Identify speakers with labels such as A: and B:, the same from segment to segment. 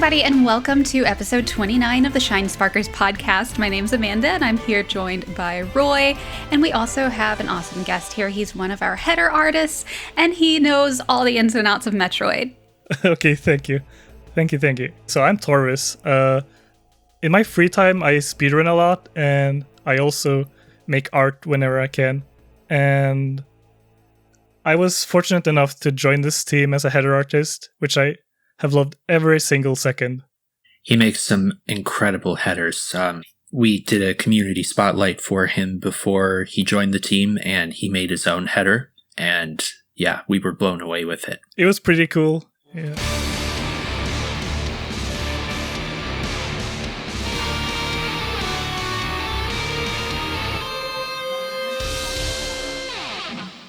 A: everybody, and welcome to episode 29 of the Shinesparkers podcast. My name's Amanda, and I'm here joined by Roy, and we also have an awesome guest here. He's one of our header artists, and he knows all the ins and outs of Metroid.
B: Okay, thank you. So I'm Torvus. In my free time, I speedrun a lot, and I also make art whenever I can. And I was fortunate enough to join this team as a header artist, which I have loved every single second.
C: He makes some incredible headers. We did a community spotlight for him before he joined the team, and he made his own header. And yeah, we were blown away with it.
B: It was pretty cool. Yeah.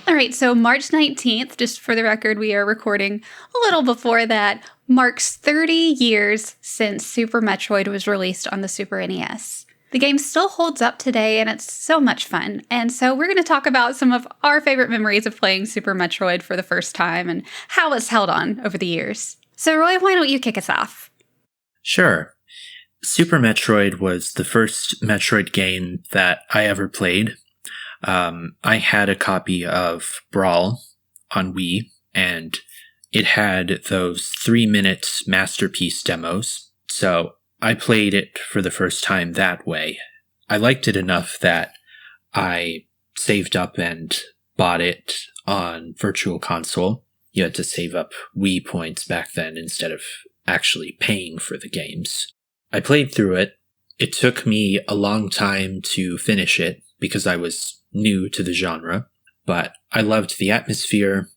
A: All right, so March 19th, just for the record, we are recording a little before that, marks 30 years since Super Metroid was released on the Super NES. The game still holds up today, and it's so much fun. And so we're going to talk about some of our favorite memories of playing Super Metroid for the first time and how it's held on over the years. So Roy, why don't you kick us off?
C: Sure. Super Metroid was the first Metroid game that I ever played. I had a copy of Brawl on Wii, and it had those 3-minute masterpiece demos, so I played it for the first time that way. I liked it enough that I saved up and bought it on Virtual Console. You had to save up Wii points back then instead of actually paying for the games. I played through it. It took me a long time to finish it because I was new to the genre, but I loved the atmosphere,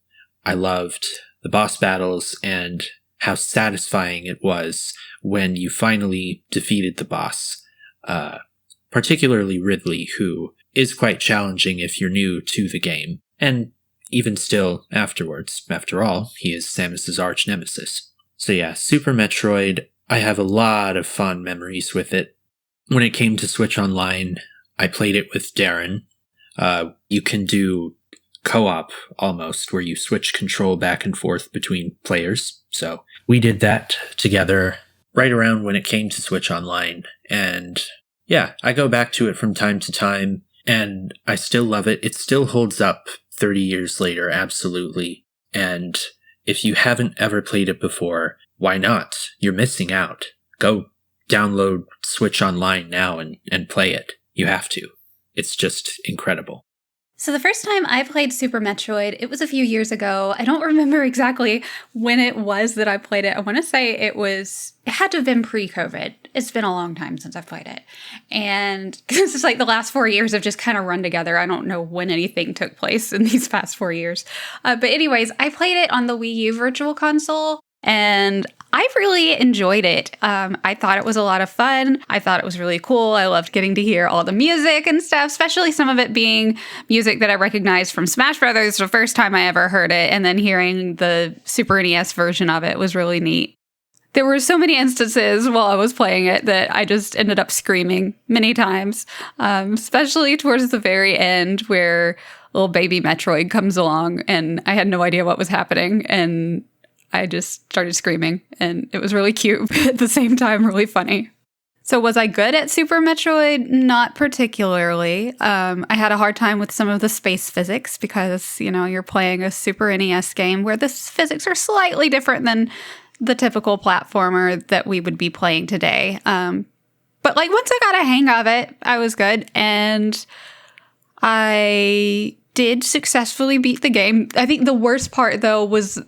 C: I loved the boss battles, and how satisfying it was when you finally defeated the boss, particularly Ridley, who is quite challenging if you're new to the game, and even still afterwards. After all, he is Samus's arch nemesis. So yeah, Super Metroid, I have a lot of fond memories with it. When it came to Switch Online, I played it with Darren. You can do co-op almost, where you switch control back and forth between players. So we did that together right around when it came to Switch Online. And yeah, I go back to it from time to time, and I still love it. It still holds up 30 years later, absolutely. And if you haven't ever played it before, why not? You're missing out. Go download Switch Online now and play it. You have to. It's just incredible.
A: So the first time I played Super Metroid, it was a few years ago. I don't remember exactly when it was that I played it. I want to say it had to have been pre-COVID. It's been a long time since I've played it. And this is like the last 4 years have just kind of run together. I don't know when anything took place in these past 4 years. But anyways, I played it on the Wii U Virtual Console, and I really enjoyed it. I thought it was a lot of fun. I thought it was really cool. I loved getting to hear all the music and stuff, especially some of it being music that I recognized from Smash Brothers the first time I ever heard it, and then hearing the Super NES version of it was really neat. There were so many instances while I was playing it that I just ended up screaming many times, especially towards the very end where little baby Metroid comes along, and I had no idea what was happening, and I just started screaming, and it was really cute, but at the same time, really funny. So was I good at Super Metroid? Not particularly. I had a hard time with some of the space physics because, you're playing a Super NES game where the physics are slightly different than the typical platformer that we would be playing today. But once I got a hang of it, I was good, and I did successfully beat the game. I think the worst part, though, was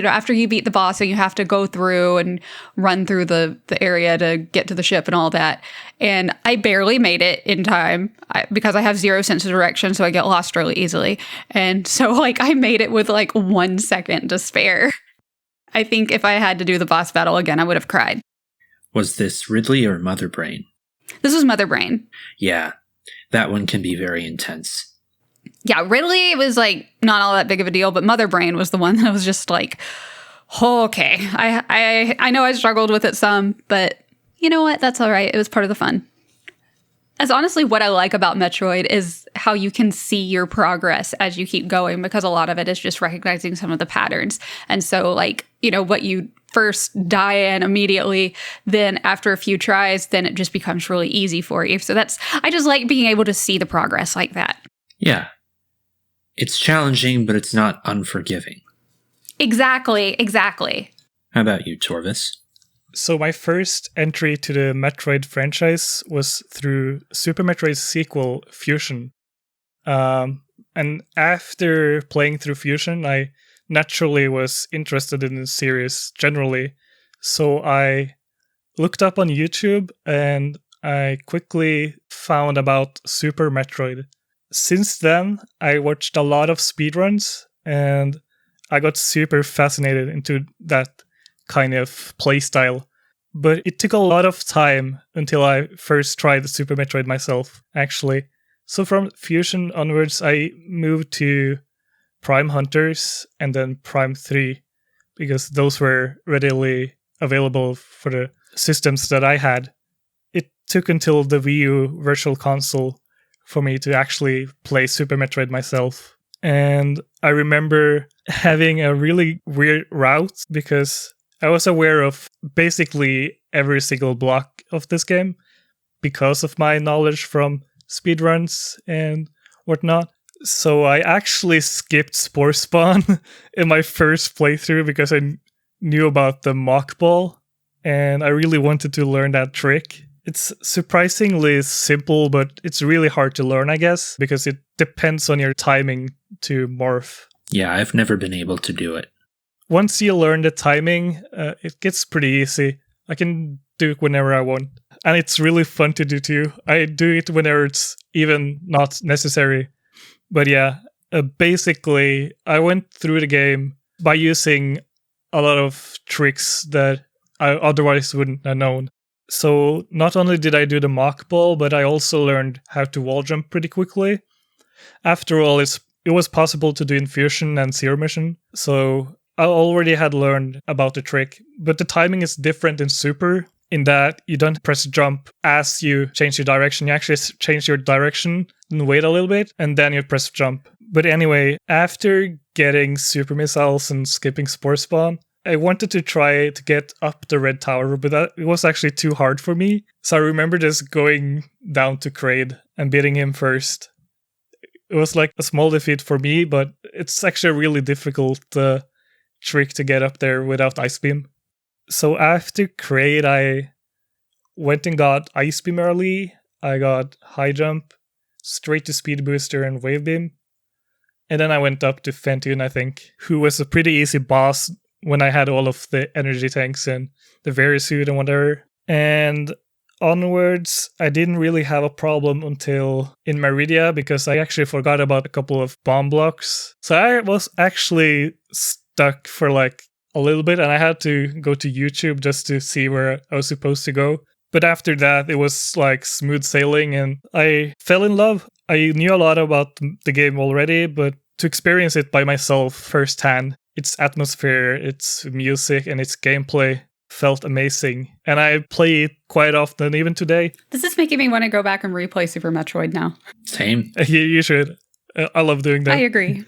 A: after you beat the boss and you have to go through and run through the area to get to the ship and all that. And I barely made it in time because I have zero sense of direction, so I get lost really easily. And so I made it with 1 second to spare. I think if I had to do the boss battle again, I would have cried.
C: Was this Ridley or Mother Brain?
A: This was Mother Brain.
C: Yeah, that one can be very intense.
A: Yeah, Ridley was not all that big of a deal, but Mother Brain was the one that was just okay. I know I struggled with it some, but you know what? That's all right. It was part of the fun. As honestly, what I like about Metroid is how you can see your progress as you keep going, because a lot of it is just recognizing some of the patterns. And so what you first die in immediately, then after a few tries, then it just becomes really easy for you. So I just like being able to see the progress like that.
C: Yeah. It's challenging, but it's not unforgiving.
A: Exactly.
C: How about you, Torvus?
B: So my first entry to the Metroid franchise was through Super Metroid's sequel, Fusion. And after playing through Fusion, I naturally was interested in the series generally. So I looked up on YouTube and I quickly found about Super Metroid. Since then, I watched a lot of speedruns and I got super fascinated into that kind of playstyle. But it took a lot of time until I first tried Super Metroid myself, actually. So from Fusion onwards, I moved to Prime Hunters and then Prime 3, because those were readily available for the systems that I had. It took until the Wii U Virtual Console for me to actually play Super Metroid myself. And I remember having a really weird route because I was aware of basically every single block of this game because of my knowledge from speedruns and whatnot. So I actually skipped Spore Spawn in my first playthrough because I knew about the mock ball and I really wanted to learn that trick. It's surprisingly simple, but it's really hard to learn, I guess, because it depends on your timing to morph.
C: Yeah, I've never been able to do it.
B: Once you learn the timing, it gets pretty easy. I can do it whenever I want. And it's really fun to do too. I do it whenever it's even not necessary. But yeah, basically, I went through the game by using a lot of tricks that I otherwise wouldn't have known. So not only did I do the mock ball, but I also learned how to wall jump pretty quickly. After all, it was possible to do in Fusion and Zero Mission, so I already had learned about the trick. But the timing is different in Super, in that you don't press jump as you change your direction. You actually change your direction and wait a little bit, and then you press jump. But anyway, after getting Super Missiles and skipping Spore Spawn, I wanted to try to get up the red tower, but it was actually too hard for me. So I remember just going down to Kraid and beating him first. It was like a small defeat for me, but it's actually a really difficult trick to get up there without Ice Beam. So after Kraid, I went and got Ice Beam early. I got High Jump, straight to Speed Booster and Wave Beam. And then I went up to Fentune, I think, who was a pretty easy boss when I had all of the energy tanks and the Varisuit and whatever. And onwards, I didn't really have a problem until in Meridia, because I actually forgot about a couple of bomb blocks. So I was actually stuck for like a little bit, and I had to go to YouTube just to see where I was supposed to go. But after that, it was like smooth sailing, and I fell in love. I knew a lot about the game already, but to experience it by myself firsthand, its atmosphere, its music, and its gameplay felt amazing. And I play it quite often, even today.
A: This is making me want to go back and replay Super Metroid now.
C: Same.
B: You should. I love doing that.
A: I agree.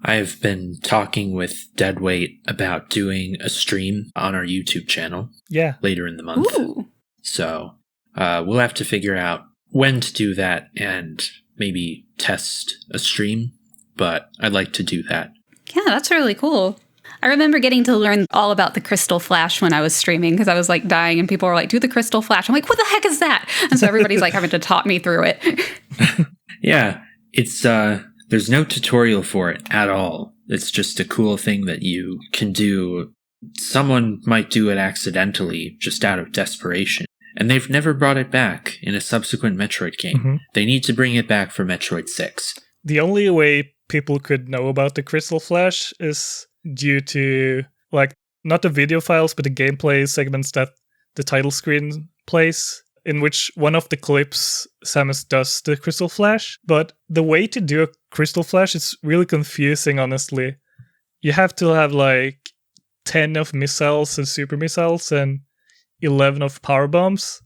C: I've been talking with Deadweight about doing a stream on our YouTube channel.
B: Yeah.
C: Later in the month.
A: Ooh.
C: So we'll have to figure out when to do that and maybe test a stream. But I'd like to do that.
A: Yeah, that's really cool. I remember getting to learn all about the Crystal Flash when I was streaming, because I was like dying and people were like, do the Crystal Flash. I'm like, what the heck is that? And so everybody's like having to talk me through it.
C: Yeah, it's there's no tutorial for it at all. It's just a cool thing that you can do. Someone might do it accidentally, just out of desperation. And they've never brought it back in a subsequent Metroid game. Mm-hmm. They need to bring it back for Metroid 6.
B: The only way people could know about the Crystal Flash is due to, like, not the video files, but the gameplay segments that the title screen plays, in which one of the clips Samus does the Crystal Flash. But the way to do a Crystal Flash is really confusing, honestly. You have to have, like, 10 of missiles and super missiles and 11 of power bombs.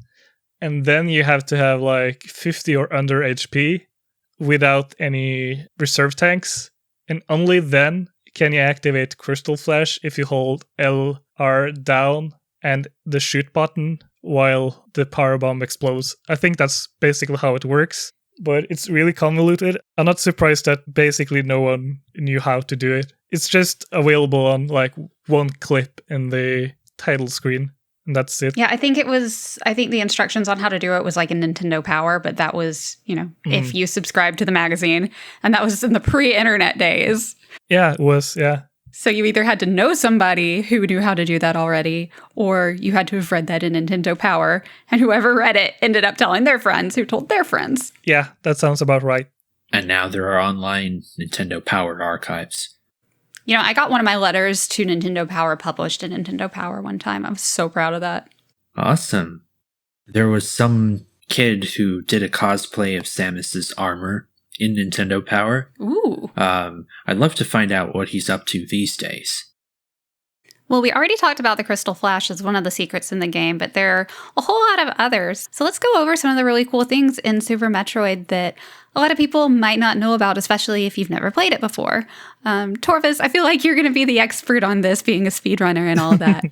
B: And then you have to have, like, 50 or under HP without any reserve tanks. And only then can you activate Crystal Flash if you hold LR down and the shoot button while the power bomb explodes. I think that's basically how it works, but it's really convoluted. I'm not surprised that basically no one knew how to do it. It's just available on like one clip in the title screen, and that's it.
A: Yeah, I think the instructions on how to do it was like a Nintendo Power, but that was, if you subscribed to the magazine, and that was in the pre-internet days.
B: Yeah, it was, yeah.
A: So you either had to know somebody who knew how to do that already, or you had to have read that in Nintendo Power, and whoever read it ended up telling their friends who told their friends.
B: Yeah, that sounds about right.
C: And now there are online Nintendo Power archives.
A: I got one of my letters to Nintendo Power published in Nintendo Power one time. I was so proud of that.
C: Awesome. There was some kid who did a cosplay of Samus's armor in Nintendo Power.
A: Ooh.
C: I'd love to find out what he's up to these days.
A: Well, we already talked about the Crystal Flash as one of the secrets in the game, but there are a whole lot of others. So let's go over some of the really cool things in Super Metroid that a lot of people might not know about, especially if you've never played it before. Torvus, I feel like you're going to be the expert on this, being a speedrunner and all of that.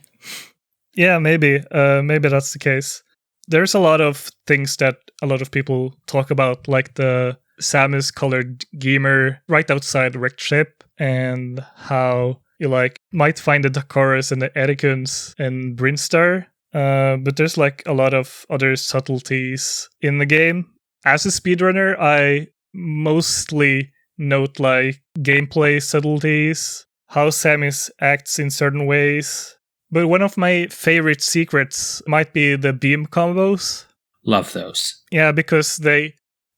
B: Yeah, maybe. Maybe that's the case. There's a lot of things that a lot of people talk about, like the Samus colored Geimer right outside Wrecked Ship, and how you might find the Dakoras and the Edikuns in Brinstar. But there's a lot of other subtleties in the game. As a speedrunner, I mostly note gameplay subtleties, how Samus acts in certain ways. But one of my favorite secrets might be the beam combos.
C: Love those.
B: Yeah, because they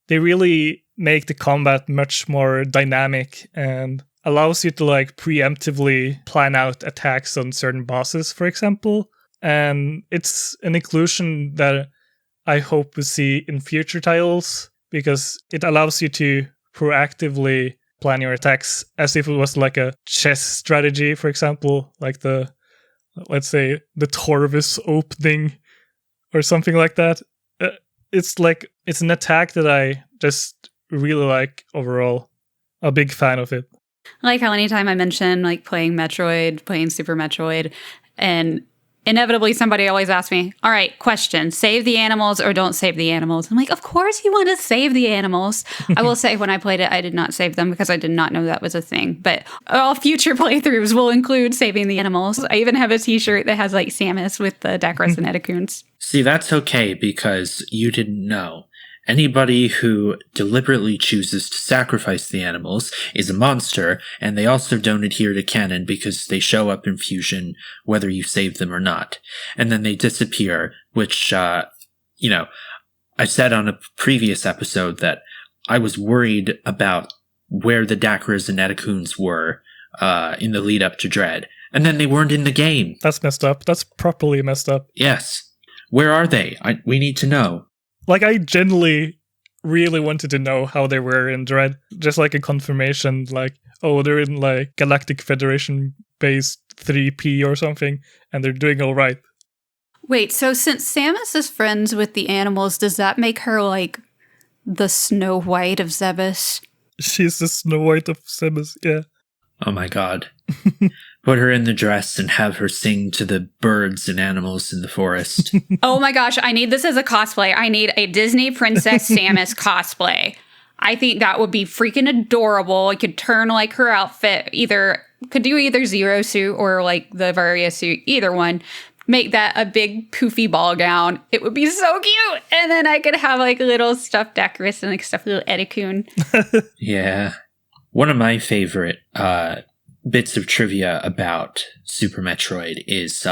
B: really make the combat much more dynamic and allows you to preemptively plan out attacks on certain bosses, for example. And it's an inclusion that I hope we see in future titles, because it allows you to proactively plan your attacks as if it was a chess strategy, for example, let's say the Torvus opening or something like that. It's an attack that I just really like overall. A big fan of it.
A: I like how anytime I mention playing Metroid, playing Super Metroid, and inevitably somebody always asks me, all right, question, save the animals or don't save the animals? I'm like, of course you want to save the animals. I will say when I played it, I did not save them because I did not know that was a thing. But all future playthroughs will include saving the animals. I even have a t-shirt that has Samus with the Dakoras and Edikuns.
C: See, that's okay because you didn't know. Anybody who deliberately chooses to sacrifice the animals is a monster, and they also don't adhere to canon because they show up in Fusion whether you save them or not. And then they disappear, which, I said on a previous episode that I was worried about where the Dakoras and Edikuns were in the lead up to Dread. And then they weren't in the game.
B: That's messed up. That's properly messed up.
C: Yes. Where are they? We need to know.
B: I genuinely really wanted to know how they were in Dread. Just a confirmation, they're in Galactic Federation Base 3P or something, and they're doing all right.
A: Wait, so since Samus is friends with the animals, does that make her the Snow White of Zebes?
B: She's the Snow White of Zebes, yeah.
C: Oh my god. Put her in the dress and have her sing to the birds and animals in the forest.
A: Oh my gosh, I need this as a cosplay. I need a Disney Princess Samus cosplay. I think that would be freaking adorable. I could turn her outfit, could do either Zero suit or the Varia suit, either one. Make that a big poofy ball gown. It would be so cute. And then I could have little stuffed Dakoras and stuffed little Edikun.
C: Yeah. One of my favorite bits of trivia about Super Metroid is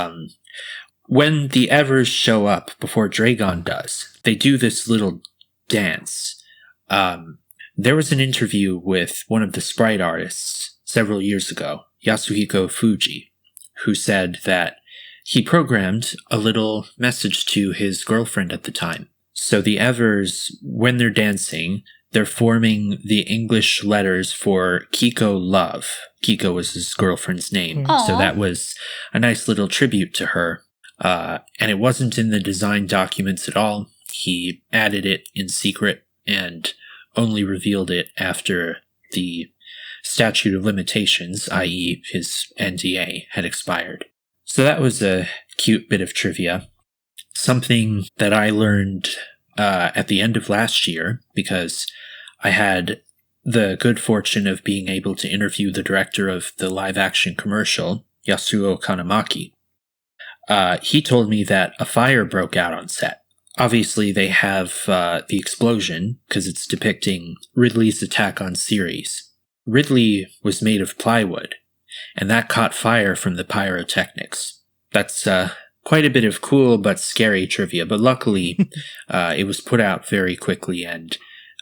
C: when the Evers show up before Dragon does, they do this little dance. There was an interview with one of the sprite artists several years ago, Yasuhiko Fuji, who said that he programmed a little message to his girlfriend at the time. So the Evers, when they're dancing, they're forming the English letters for Kiko Love. Kiko was his girlfriend's name.
A: Aww.
C: So that was a nice little tribute to her. And it wasn't in the design documents at all. He added it in secret and only revealed it after the statute of limitations, i.e. his NDA, had expired. So that was a cute bit of trivia. Something that I learned at the end of last year, because I had the good fortune of being able to interview the director of the live-action commercial, Yasuo Kanamaki. He told me that a fire broke out on set. Obviously, they have the explosion, because it's depicting Ridley's attack on Ceres. Ridley was made of plywood, and that caught fire from the pyrotechnics. That's quite a bit of cool but scary trivia, but luckily it was put out very quickly, and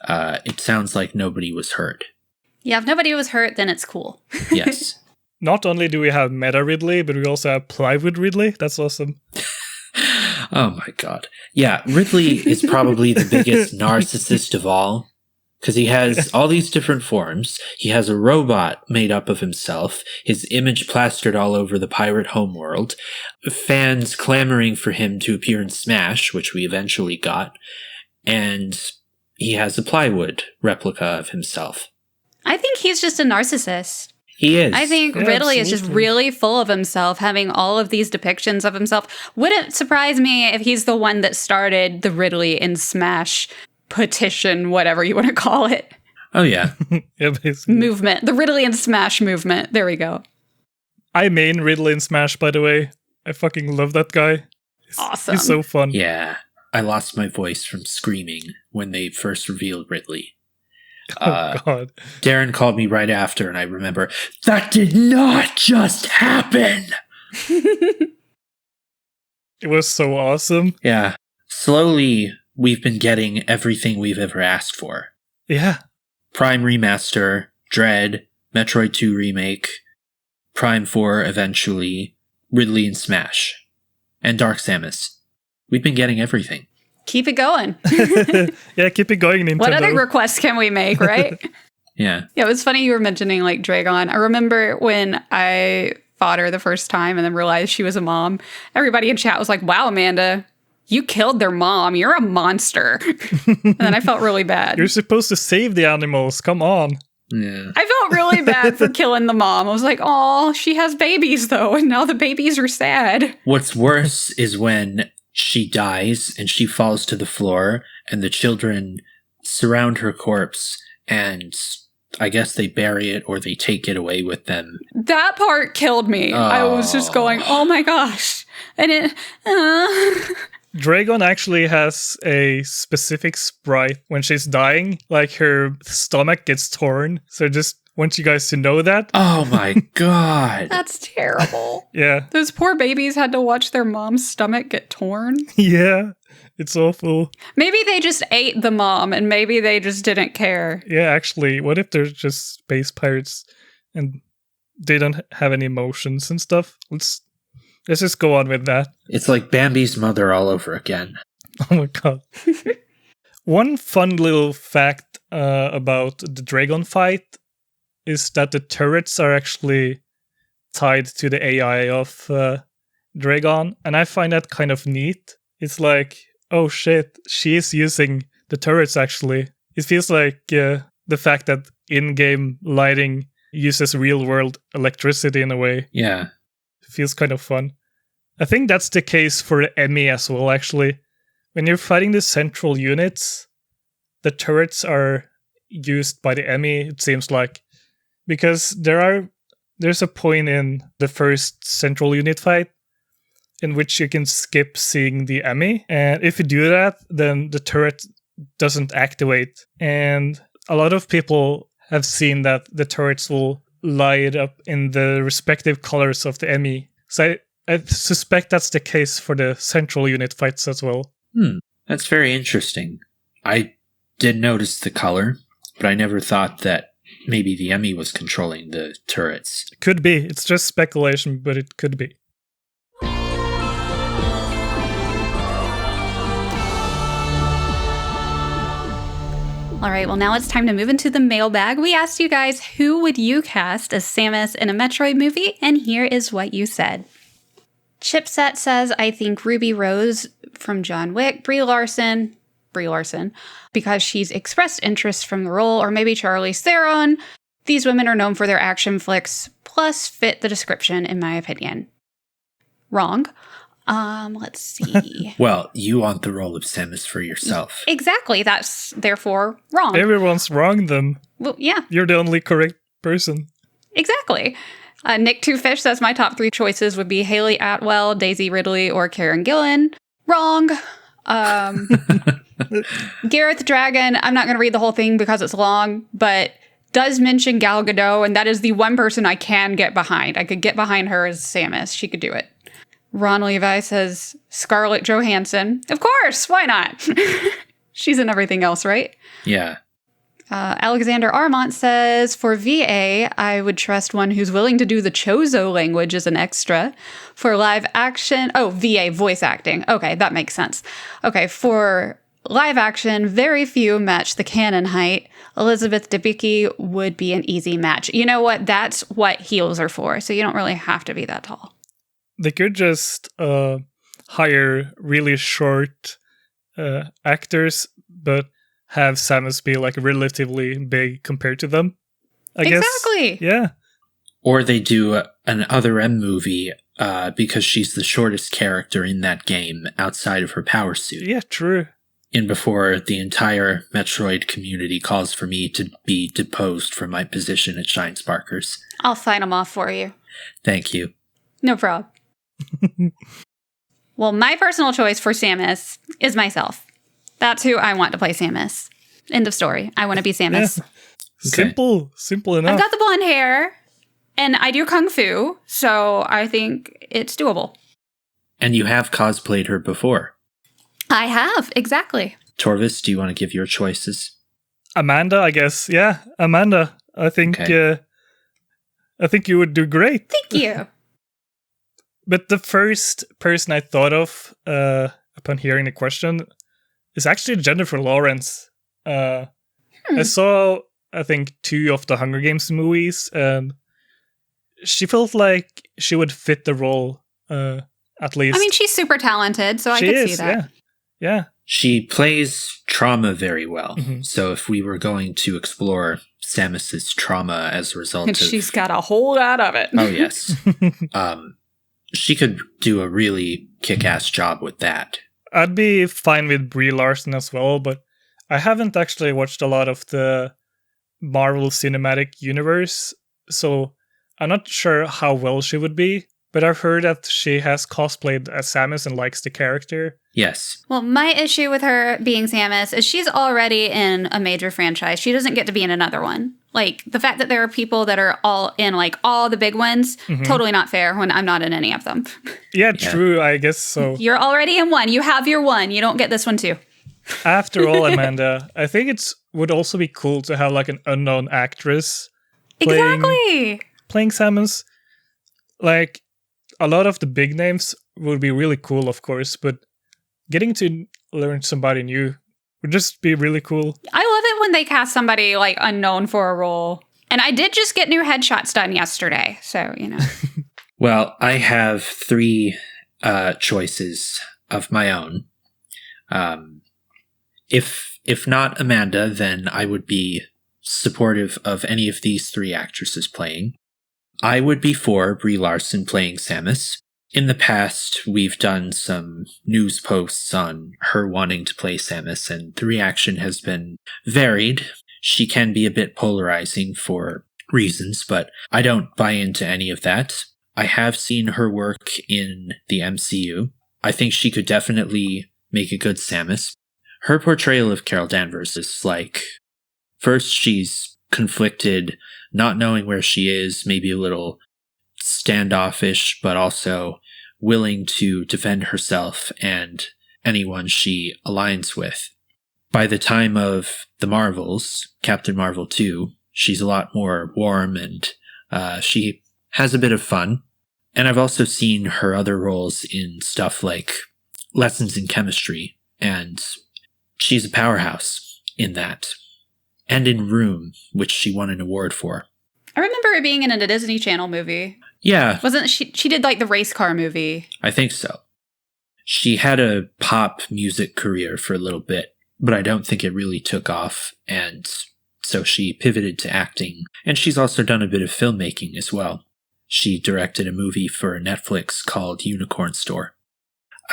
C: it sounds like nobody was hurt.
A: Yeah, if nobody was hurt, then it's cool.
C: Yes.
B: Not only do we have Meta Ridley, but we also have Plywood Ridley. That's awesome.
C: Oh my god. Yeah, Ridley is probably the biggest narcissist of all, because he has all these different forms. He has a robot made up of himself, his image plastered all over the pirate homeworld, fans clamoring for him to appear in Smash, which we eventually got, and he has a plywood replica of himself.
A: I think he's just a narcissist.
C: He is.
A: I think Ridley is just really full of himself, having all of these depictions of himself. Wouldn't surprise me if he's the one that started the Ridley in Smash petition, whatever you want to call it.
C: Oh, yeah.
B: Yeah, basically.
A: Movement. The Ridley in Smash movement. There we go.
B: I main Ridley in Smash, by the way. I fucking love that guy.
A: Awesome.
B: He's so fun.
C: Yeah. I lost my voice from screaming when they first revealed Ridley.
B: Oh, God.
C: Darren called me right after, and I remember, that did not just happen!
B: It was so awesome.
C: Yeah. Slowly, we've been getting everything we've ever asked for.
B: Yeah.
C: Prime Remaster, Dread, Metroid 2 Remake, Prime 4 eventually, Ridley and Smash, and Dark Samus. We've been getting everything.
A: Keep it going.
B: Yeah, keep it going, Nintendo.
A: What other requests can we make, right?
C: Yeah.
A: Yeah, it was funny you were mentioning like Dragon. I remember when I fought her the first time and then realized she was a mom. Everybody in chat was like, wow, Amanda, you killed their mom. You're a monster. And then I felt really bad.
B: You're supposed to save the animals. Come on.
C: Yeah.
A: I felt really bad for killing the mom. I was like, oh, she has babies though. And now the babies are sad.
C: What's worse is when she dies and she falls to the floor and the children surround her corpse and I guess they bury it or they take it away with them.
A: That part killed me. I was just going, oh my gosh. And it...
B: Dragon actually has a specific sprite when she's dying, like her stomach gets torn. So just want you guys to know that.
C: Oh my god.
A: That's terrible.
B: Yeah.
A: Those poor babies had to watch their mom's stomach get torn.
B: Yeah. It's awful.
A: Maybe they just ate the mom and maybe they just didn't care.
B: Yeah, actually, what if they're just space pirates and they don't have any emotions and stuff? Let's just go on with that.
C: It's like Bambi's mother all over again.
B: Oh my god. One fun little fact about the Dragon fight is that the turrets are actually tied to the AI of Dragon, and I find that kind of neat. It's like, oh shit, she is using the turrets actually. It feels like the fact that in-game lighting uses real-world electricity in a way.
C: Yeah.
B: It feels kind of fun. I think that's the case for the Emmy as well, actually. When you're fighting the central units, the turrets are used by the Emmy, it seems like. Because there's a point in the first central unit fight in which you can skip seeing the Emmy. And if you do that, then the turret doesn't activate. And a lot of people have seen that the turrets will light up in the respective colors of the Emmy. So I suspect that's the case for the central unit fights as well.
C: That's very interesting. I did notice the color, but I never thought that maybe the Emmy was controlling the turrets.
B: Could be. It's just speculation, but it could be.
A: All right, well, now it's time to move into the mailbag. We asked you guys, who would you cast as Samus in a Metroid movie? And here is what you said. Chipset says, I think Ruby Rose from John Wick, Brie Larson, because she's expressed interest from the role, or maybe Charlize Theron. These women are known for their action flicks, plus fit the description, in my opinion. Wrong. Let's see.
C: Well, you want the role of Samus for yourself.
A: Exactly. That's therefore wrong.
B: Everyone's wrong then.
A: Well, yeah,
B: You're the only correct person.
A: exactly. Nick Two Fish says my top 3 choices would be Haley Atwell, Daisy Ridley, or Karen Gillan. Wrong. Gareth Dragon, I'm not going to read the whole thing because it's long, but does mention Gal Gadot, and that is the one person I can get behind. I could get behind her as Samus. She could do it. Ron Levi says Scarlett Johansson. Of course, why not? She's in everything else, right?
C: Yeah.
A: Alexander Armont says, for VA, I would trust one who's willing to do the Chozo language as an extra. For live action, VA, voice acting. Okay, that makes sense. Okay, for live action, very few match the canon height. Elizabeth Debicki would be an easy match. You know what? That's what heels are for, so you don't really have to be that tall.
B: They could just hire really short actors, but have Samus be like relatively big compared to them. I guess.
A: Exactly.
B: Yeah.
C: Or they do an Other M movie because she's the shortest character in that game outside of her power suit.
B: Yeah, true.
C: And before the entire Metroid community calls for me to be deposed from my position at Shinesparkers.
A: I'll sign them off for you.
C: Thank you.
A: No problem. Well, my personal choice for Samus is myself. That's who I want to play Samus. End of story. I want to be Samus.
B: Yeah. Simple enough.
A: I've got the blonde hair, and I do kung fu, so I think it's doable.
C: And you have cosplayed her before.
A: I have, exactly.
C: Torvus, do you want to give your choices?
B: Amanda, I guess. Yeah, Amanda. I think I think you would do great.
A: Thank you.
B: But the first person I thought of upon hearing the question is actually Jennifer Lawrence. I saw, I think, 2 of the Hunger Games movies, and she felt like she would fit the role, at least.
A: I mean, she's super talented, so I could see that.
B: Yeah.
C: She plays trauma very well.
B: Mm-hmm.
C: So if we were going to explore Samus's trauma as a result
A: And she's got a whole lot of it.
C: Oh, yes. She could do a really kick-ass job with that.
B: I'd be fine with Brie Larson as well, but I haven't actually watched a lot of the Marvel Cinematic Universe, so I'm not sure how well she would be, but I've heard that she has cosplayed as Samus and likes the character.
C: Yes.
A: Well, my issue with her being Samus is she's already in a major franchise. She doesn't get to be in another one. Like, the fact that there are people that are all in, like, all the big ones, totally not fair when I'm not in any of them.
B: Yeah, true, I guess so.
A: You're already in one. You have your one. You don't get this one, too.
B: After all, Amanda, I think it would also be cool to have, like, an unknown actress playing Samus. Like, a lot of the big names would be really cool, of course, but getting to learn somebody new would just be really cool.
A: I love it when they cast somebody, like, unknown for a role. And I did just get new headshots done yesterday, so, you know.
C: Well, I have 3 choices of my own. If not Amanda, then I would be supportive of any of these 3 actresses playing. I would be for Brie Larson playing Samus. In the past, we've done some news posts on her wanting to play Samus, and the reaction has been varied. She can be a bit polarizing for reasons, but I don't buy into any of that. I have seen her work in the MCU. I think she could definitely make a good Samus. Her portrayal of Carol Danvers is like, first she's conflicted, not knowing where she is, maybe a little standoffish, but also willing to defend herself and anyone she aligns with. By the time of the Marvels, Captain Marvel 2, she's a lot more warm and she has a bit of fun. And I've also seen her other roles in stuff like Lessons in Chemistry, and she's a powerhouse in that. And in Room, which she won an award for.
A: I remember it being in a Disney Channel movie.
C: Yeah.
A: Wasn't she did like the race car movie.
C: I think so. She had a pop music career for a little bit, but I don't think it really took off. And so she pivoted to acting, and she's also done a bit of filmmaking as well. She directed a movie for Netflix called Unicorn Store.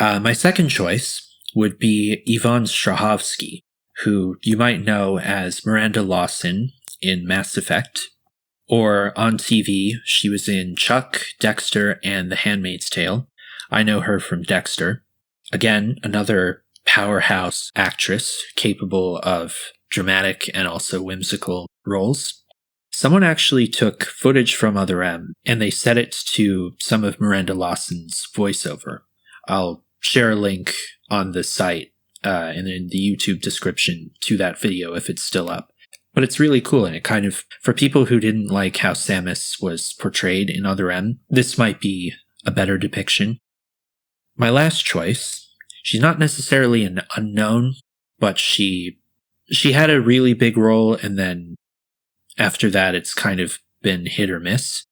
C: My second choice would be Yvonne Strahovski, who you might know as Miranda Lawson in Mass Effect, or on TV, she was in Chuck, Dexter, and The Handmaid's Tale. I know her from Dexter. Again, another powerhouse actress capable of dramatic and also whimsical roles. Someone actually took footage from Other M and they set it to some of Miranda Lawson's voiceover. I'll share a link on the site and in the YouTube description to that video if it's still up. But it's really cool, and it kind of, for people who didn't like how Samus was portrayed in Other M, this might be a better depiction. My last choice, she's not necessarily an unknown, but she had a really big role, and then after that, it's kind of been hit or miss.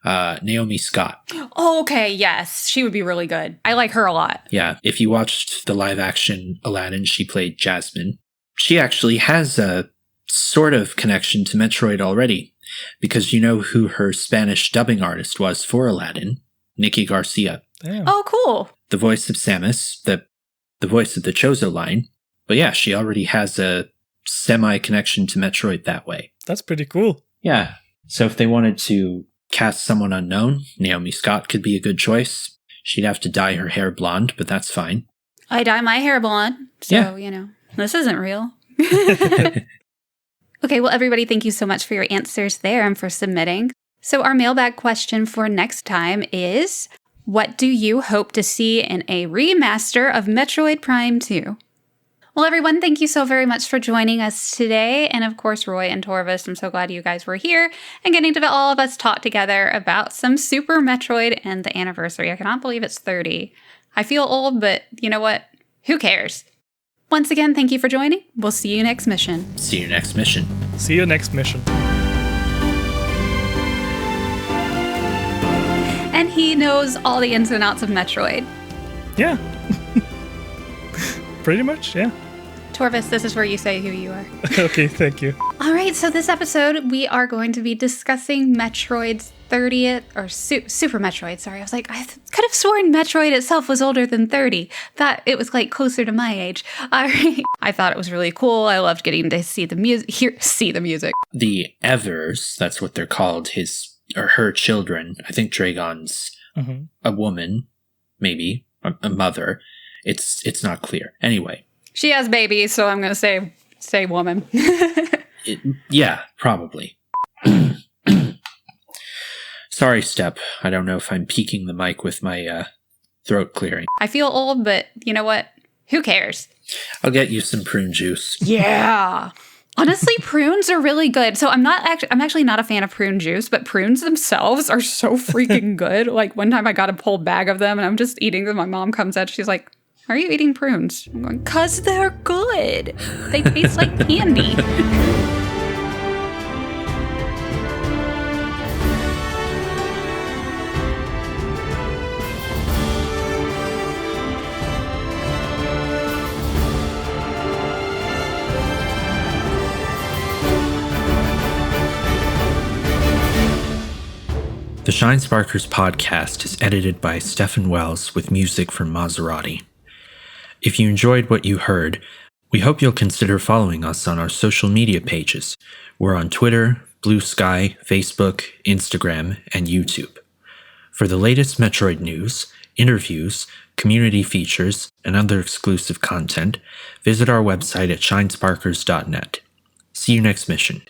C: Naomi Scott.
A: Oh, okay, yes. She would be really good. I like her a lot.
C: Yeah, if you watched the live-action Aladdin, she played Jasmine. She actually has a sort of connection to Metroid already, because you know who her Spanish dubbing artist was for Aladdin? Nikki Garcia.
B: Damn.
A: Oh, cool.
C: The voice of Samus, the voice of the Chozo line. But yeah, she already has a semi-connection to Metroid that way.
B: That's pretty cool.
C: Yeah. So if they wanted to cast someone unknown, Naomi Scott could be a good choice. She'd have to dye her hair blonde, but that's fine.
A: I dye my hair blonde, so,
C: Yeah.
A: you know, this isn't real. Okay, well, everybody, thank you so much for your answers there and for submitting. So our mailbag question for next time is, what do you hope to see in a remaster of Metroid Prime 2? Well, everyone, thank you so very much for joining us today. And of course, Roy and Torvus, I'm so glad you guys were here and getting to all of us talk together about some Super Metroid and the anniversary. I cannot believe it's 30. I feel old, but you know what? Who cares? Once again, thank you for joining. We'll see you next mission.
C: See you next mission.
B: See you next mission.
A: And he knows all the ins and outs of Metroid.
B: Yeah. Pretty much, yeah.
A: Torvus, this is where you say who you are.
B: Okay, thank you.
A: All right, so this episode, we are going to be discussing Metroid's 30th, or Super Metroid, sorry. I was like, I could have sworn Metroid itself was older than 30. That it was like closer to my age. All right. I thought it was really cool. I loved getting to see the music, see the music.
C: The Evers, that's what they're called, his or her children. I think Dragon's a woman, maybe, a mother. It's not clear. Anyway.
A: She has babies, so I'm going to say woman.
C: Yeah, probably. Sorry, Step. I don't know if I'm peaking the mic with my throat clearing.
A: I feel old, but you know what? Who cares?
C: I'll get you some prune juice.
A: Yeah. Honestly, prunes are really good. So I'm actually not a fan of prune juice, but prunes themselves are so freaking good. Like one time I got a whole bag of them and I'm just eating them. My mom comes out, she's like, "Are you eating prunes?" I'm going, "'Cause they're good. They taste like candy."
C: The Shinesparkers podcast is edited by Stephen Wells with music from Maserati. If you enjoyed what you heard, we hope you'll consider following us on our social media pages. We're on Twitter, Blue Sky, Facebook, Instagram, and YouTube. For the latest Metroid news, interviews, community features, and other exclusive content, visit our website at shinesparkers.net. See you next mission.